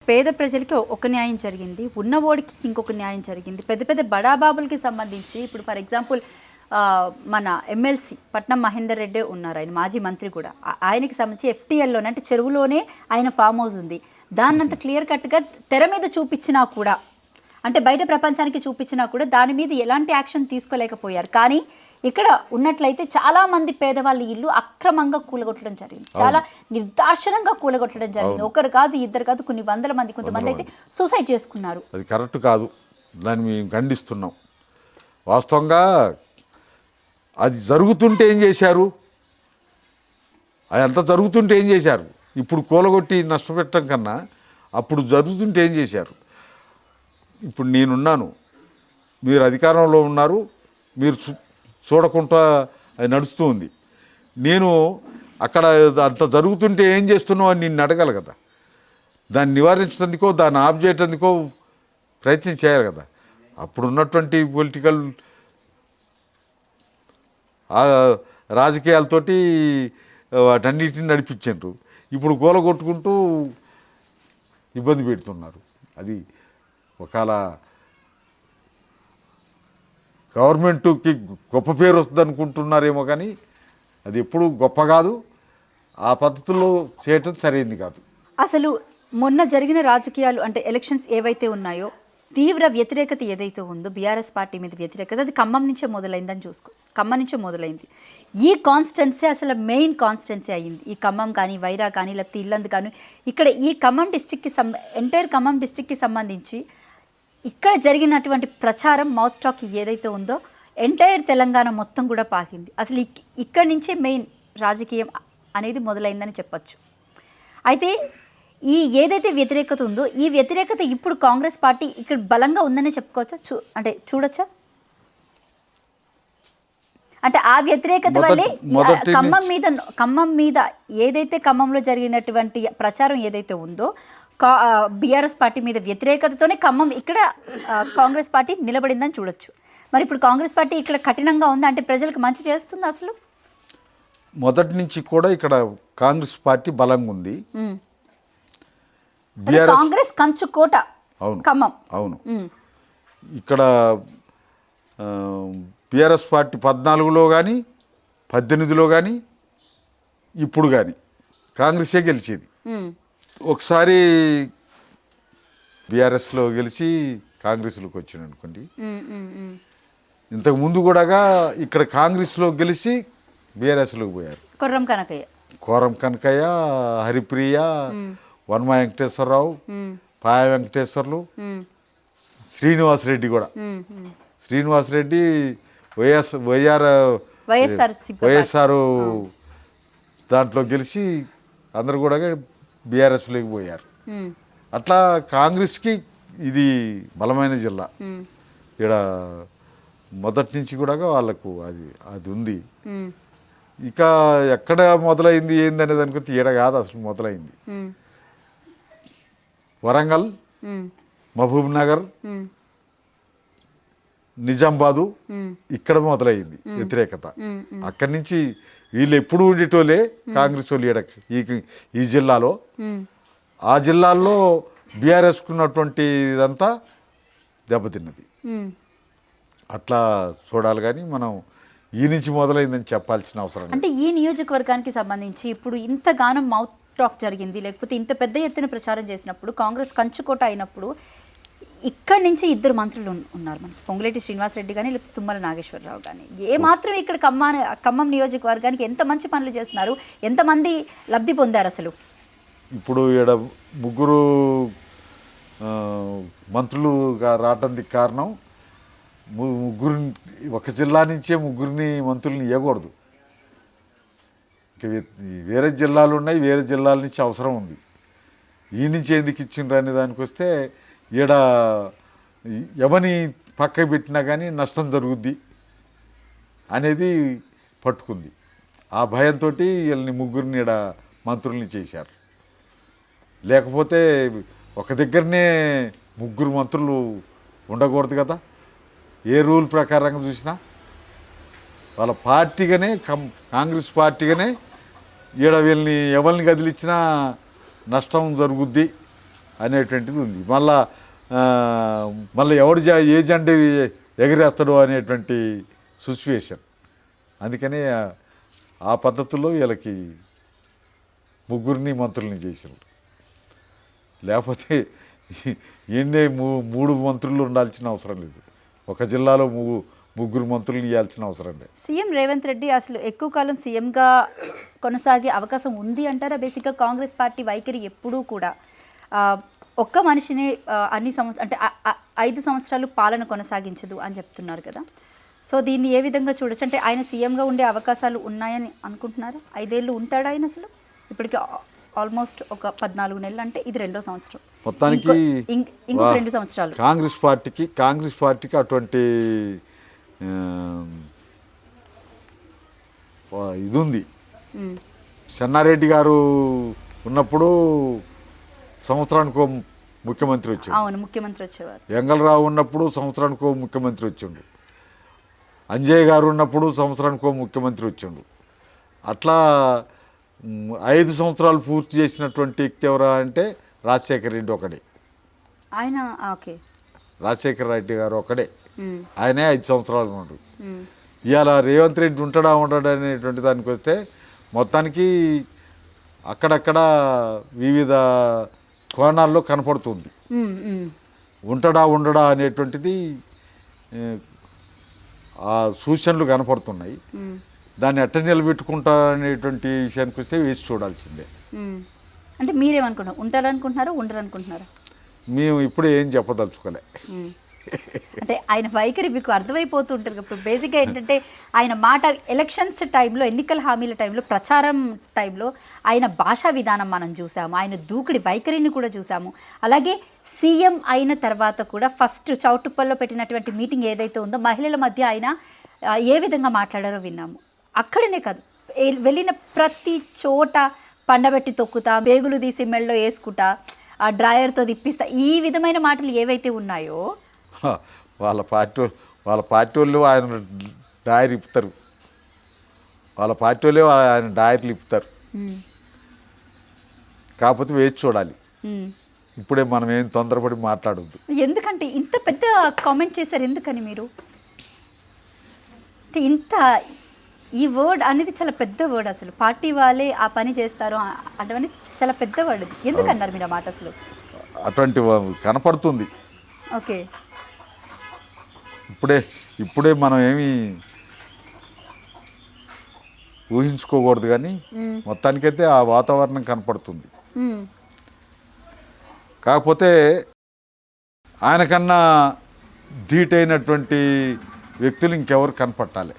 పేద ప్రజలకి ఒక న్యాయం జరిగింది, ఉన్నవాడికి ఇంకొక న్యాయం జరిగింది. పెద్ద పెద్ద బడాబాబులకి సంబంధించి ఇప్పుడు ఫర్ ఎగ్జాంపుల్ మన ఎమ్మెల్సీ పట్నం మహేందర్ రెడ్డి ఉన్నారు, ఆయన మాజీ మంత్రి కూడా. ఆయనకి సంబంధించి ఎఫ్టీఎల్లోనే అంటే చెరువులోనే ఆయన ఫామ్ హౌస్ ఉంది. దాన్నంత క్లియర్ కట్గా తెర మీద చూపించినా కూడా, అంటే బయట ప్రపంచానికి చూపించినా కూడా దాని మీద ఎలాంటి యాక్షన్ తీసుకోలేకపోయారు. కానీ ఇక్కడ ఉన్నట్లయితే చాలా మంది పేదవాళ్ళ ఇల్లు అక్రమంగా కూలగొట్టడం జరిగింది, చాలా నిర్దాక్షణంగా కూలగొట్టడం జరిగింది. ఒకరు కాదు, ఇద్దరు కాదు, కొన్ని వందల మంది, కొంతమంది అయితే సూసైడ్ చేసుకున్నారు. అది కరెక్ట్ కాదు, దాన్ని మేము ఖండిస్తున్నాం. వాస్తవంగా అది జరుగుతుంటే ఏం చేశారు, అది అంత జరుగుతుంటే ఏం చేశారు? ఇప్పుడు కూలగొట్టి నష్టపెట్టడం కన్నా అప్పుడు జరుగుతుంటే ఏం చేశారు? ఇప్పుడు నేనున్నాను, మీరు అధికారంలో ఉన్నారు, మీరు చూడకుండా అది నడుస్తూ ఉంది. నేను అక్కడ అంత జరుగుతుంటే ఏం చేస్తున్నావు అని నిన్ను అడగాలి కదా. దాన్ని నివారించేందుకో దాన్ని ఆఫ్ చేయటందుకో ప్రయత్నం చేయాలి కదా. అప్పుడున్నటువంటి పొలిటికల్ రాజకీయాలతోటి వాటన్నిటిని నడిపించారు. ఇప్పుడు కూలగొట్టుకుంటూ ఇబ్బంది పెడుతున్నారు. అది ఒకవేళ గవర్నమెంట్కి గొప్ప పేరు వస్తుంది అనుకుంటున్నారేమో, కానీ అది ఎప్పుడు గొప్ప కాదు. ఆ పద్ధతుల్లో చేయటం సరైంది కాదు. అసలు మొన్న జరిగిన రాజకీయాలు అంటే ఎలక్షన్స్ ఏవైతే ఉన్నాయో, తీవ్ర వ్యతిరేకత ఏదైతే ఉందో బీఆర్ఎస్ పార్టీ మీద వ్యతిరేకత, అది ఖమ్మం నుంచే మొదలైందని చూసుకో. ఖమ్మం నుంచే మొదలైంది. ఈ కాన్స్టెన్సీ అసలు మెయిన్ కాన్స్టెన్సీ అయ్యింది. ఈ ఖమ్మం కానీ, వైరా కానీ, లేకపోతే ఇల్లందు కానీ, ఇక్కడ ఈ ఖమ్మం డిస్టిక్కి ఎంటైర్ ఖమ్మం డిస్టిక్కి సంబంధించి ఇక్కడ జరిగినటువంటి ప్రచారం, మౌత్ టాక్ ఏదైతే ఉందో ఎంటైర్ తెలంగాణ మొత్తం కూడా పాకింది. అసలు ఇక్కడి నుంచే మెయిన్ రాజకీయం అనేది మొదలైందని చెప్పచ్చు. అయితే ఈ ఏదైతే వ్యతిరేకత ఉందో, ఈ వ్యతిరేకత ఇప్పుడు కాంగ్రెస్ పార్టీ ఇక్కడ బలంగా ఉందని చెప్పుకోవచ్చా? అంటే చూడొచ్చా? అంటే ఆ వ్యతిరేకత వల్లే ఖమ్మం మీద ఏదైతే ఖమ్మంలో జరిగినటువంటి ప్రచారం ఏదైతే ఉందో, బీఆర్ఎస్ పార్టీ మీద వ్యతిరేకతతోనే ఖమ్మం ఇక్కడ కాంగ్రెస్ పార్టీ నిలబడిందని చూడొచ్చు. మరి ఇప్పుడు కాంగ్రెస్ పార్టీ ఇక్కడ కఠినంగా ఉంది అంటే ప్రజలకు మంచి చేస్తుంది? అసలు మొదటి నుంచి కూడా ఇక్కడ కాంగ్రెస్ పార్టీ బలంగా ఉంది. కాంగ్రెస్ కంచుకోట ఖమ్మం. అవును, ఇక్కడ బీఆర్ఎస్ పార్టీ 14లో కానీ 18లో కానీ ఇప్పుడు కానీ కాంగ్రెసే గెలిచేది. ఒకసారి బీఆర్ఎస్లో గెలిచి కాంగ్రెస్లోకి వచ్చాను అనుకోండి. ఇంతకు ముందు కూడా ఇక్కడ కాంగ్రెస్లో గెలిచి బీఆర్ఎస్లోకి పోయారు. కోరం కనకయ్య, హరిప్రియ, వన్మ వెంకటేశ్వరరావు, పాయ వెంకటేశ్వర్లు, శ్రీనివాసరెడ్డి కూడా. శ్రీనివాసరెడ్డి వైఎస్ఆర్ దాంట్లో గెలిచి అందరు కూడా బీఆర్ఎస్లోకి పోయారు. అట్లా కాంగ్రెస్కి ఇది బలమైన జిల్లా. ఇక్కడ మొదటి నుంచి కూడా వాళ్ళకు అది ఉంది. ఇక ఎక్కడ మొదలైంది ఏందనే దానికి ఈడ కాదు, అసలు మొదలైంది వరంగల్, మహబూబ్ నగర్, నిజామాబాదు, ఇక్కడ మొదలైంది వ్యతిరేకత. అక్కడి నుంచి వీళ్ళు ఎప్పుడు ఉండేటోళ్ళే కాంగ్రెస్ వాళ్ళు ఈ జిల్లాలో. ఆ జిల్లాల్లో బీఆర్ఎస్కున్నటువంటి ఇదంతా దెబ్బతిన్నది. అట్లా చూడాలి, కానీ మనం ఈ నుంచి మొదలైందని చెప్పాల్సిన అవసరం. అంటే ఈ నియోజకవర్గానికి సంబంధించి ఇప్పుడు ఇంతగానో మౌత్ టాక్ జరిగింది, లేకపోతే ఇంత పెద్ద ఎత్తున ప్రచారం చేసినప్పుడు, కాంగ్రెస్ కంచుకోట అయినప్పుడు, ఇక్కడి నుంచి ఇద్దరు మంత్రులు ఉన్నారు మనకి, పొంగులేటి శ్రీనివాసరెడ్డి కానీ లేకపోతే తుమ్మల నాగేశ్వరరావు కానీ. ఏ మాత్రం ఇక్కడ ఖమ్మం నియోజకవర్గానికి ఎంత మంచి పనులు చేస్తున్నారు, ఎంతమంది లబ్ధి పొందారు అసలు? ఇప్పుడు ఇక్కడ ముగ్గురు మంత్రులుగా రావడానికి కారణం, ముగ్గురిని ఒక జిల్లా నుంచే ముగ్గురిని మంత్రులని ఇవ్వకూడదు. వేరే జిల్లాలు ఉన్నాయి, వేరే జిల్లాల నుంచి అవసరం ఉంది. ఈ నుంచి ఎందుకు ఇచ్చిండ్రు అనే దానికి వస్తే, ఈడ ఎవరిని పక్క పెట్టినా కానీ నష్టం జరుగుద్ది అనేది పట్టుకుంది. ఆ భయంతో వీళ్ళని ముగ్గురిని ఈడ మంత్రుల్ని చేశారు. లేకపోతే ఒక దగ్గరనే ముగ్గురు మంత్రులు ఉండకూడదు కదా. ఏ రూల్ ప్రకారంగా చూసినా వాళ్ళ పార్టీగానే కాంగ్రెస్ పార్టీగానే ఈడ వీళ్ళని ఎవరిని కదిలిచ్చినా నష్టం జరుగుద్ది అనేటువంటిది ఉంది. మళ్ళీ ఎవడు ఏ జెండా ఎగిరేస్తాడో అనేటువంటి సిచ్యువేషన్. అందుకని ఆ పద్ధతుల్లో వీళ్ళకి ముగ్గురిని మంత్రుల్ని చేశారు. లేకపోతే ఈయన్నే మూడు మంత్రులు ఉండాల్సిన అవసరం లేదు. ఒక జిల్లాలో ముగ్గురు మంత్రులు ఇవ్వాల్సిన అవసరం లేదు. సీఎం రేవంత్ రెడ్డి అసలు ఎక్కువ కాలం సీఎంగా కొనసాగే అవకాశం ఉంది అంటారా? బేసిక్గా కాంగ్రెస్ పార్టీ వైఖరి ఎప్పుడూ కూడా ఒక్క మనిషిని అన్ని అంటే 5 సంవత్సరాలు పాలన కొనసాగించదు అని చెప్తున్నారు కదా. సో దీన్ని ఏ విధంగా చూడొచ్చు? అంటే ఆయన సీఎంగా ఉండే అవకాశాలు ఉన్నాయని అనుకుంటున్నారా? 5 ఏళ్ళు ఉంటాడా ఆయన? అసలు ఇప్పటికి ఆల్మోస్ట్ ఒక 14 నెలలు, అంటే ఇది 2వ సంవత్సరం. మొత్తానికి ఇంకొక 2 సంవత్సరాలు కాంగ్రెస్ పార్టీకి అటువంటి ఇది ఉంది. చెన్నారెడ్డి గారు ఉన్నప్పుడు సంవత్సరానికో ముఖ్యమంత్రి వచ్చాడు. అవును, ముఖ్యమంత్రి వచ్చేవారు. వెంగళరావు ఉన్నప్పుడు సంవత్సరానికో ముఖ్యమంత్రి వచ్చిండు. అంజయ్ గారు ఉన్నప్పుడు సంవత్సరానికో ముఖ్యమంత్రి వచ్చిండు. అట్లా 5 సంవత్సరాలు పూర్తి చేసినటువంటి వ్యక్తి ఎవరా అంటే రాజశేఖర రెడ్డి ఒకడే. ఆయన ఓకే, రాజశేఖర రెడ్డి గారు ఒకడే, ఆయనే 5 సంవత్సరాలు ఉన్నాడు. ఇవాళ రేవంత్ రెడ్డి ఉంటాడా అనేటువంటి దానికి వస్తే మొత్తానికి అక్కడక్కడ వివిధ కోణాల్లో కనపడుతుంది. ఉండడా అనేటువంటిది ఆ సూచనలు కనపడుతున్నాయి. దాన్ని ఎట్ట నిలబెట్టుకుంటా అనేటువంటి విషయానికి వస్తే వేసి చూడాల్సిందే. అంటే మీరేమనుకుంటున్నారు? ఉంటారనుకుంటున్నారా, ఉండరనుకుంటున్నారా? మేము ఇప్పుడు ఏం చెప్పదలుచుకోలే. అంటే ఆయన వైఖరి మీకు అర్థమైపోతుంటారు. ఇప్పుడు బేసిక్గా ఏంటంటే ఆయన మాట ఎలక్షన్స్ టైంలో, ఎన్నికల హామీల టైంలో, ప్రచారం టైంలో ఆయన భాషా విధానం మనం చూసాము, ఆయన దూకుడి వైఖరిని కూడా చూసాము. అలాగే సీఎం అయిన తర్వాత కూడా ఫస్ట్ చౌటుప్పల్లో పెట్టినటువంటి మీటింగ్ ఏదైతే ఉందో మహిళల మధ్య ఆయన ఏ విధంగా మాట్లాడారో విన్నాము. అక్కడనే కాదు, వెళ్ళిన ప్రతి చోట పండబెట్టి తొక్కుతా, పేగులు తీసి మెళ్ళలో వేసుకుంటా, ఆ డ్రాయర్తో తిప్పిస్తా, ఈ విధమైన మాటలు ఏవైతే ఉన్నాయో వాళ్ళ పార్టీ వాళ్ళు ఆయన డాయర్ ఇప్పుతారు. వాళ్ళ పార్టీ వాళ్ళే ఆయన డాయర్లు ఇప్పుతారు. కాకపోతే వేచి చూడాలి. ఇప్పుడే మనం ఏం తొందరపడి మాట్లాడద్దు. ఎందుకంటే ఇంత పెద్ద కామెంట్ చేశారు ఎందుకని మీరు? అంటే ఇంత ఈ వర్డ్ అనేది చాలా పెద్ద వర్డ్. అసలు పార్టీ వాళ్ళే ఆ పని చేస్తారు అంటే చాలా పెద్ద వర్డ్. ఎందుకన్నారు మీరు ఆ మాట? అసలు అటువంటి కనపడుతుంది. ఓకే, ఇప్పుడే మనం ఏమీ ఊహించుకోకూడదు, కానీ మొత్తానికైతే ఆ వాతావరణం కనపడుతుంది. కాకపోతే ఆయనకన్నా ధీటైనటువంటి వ్యక్తులు ఇంకెవరు కనపట్టాలి.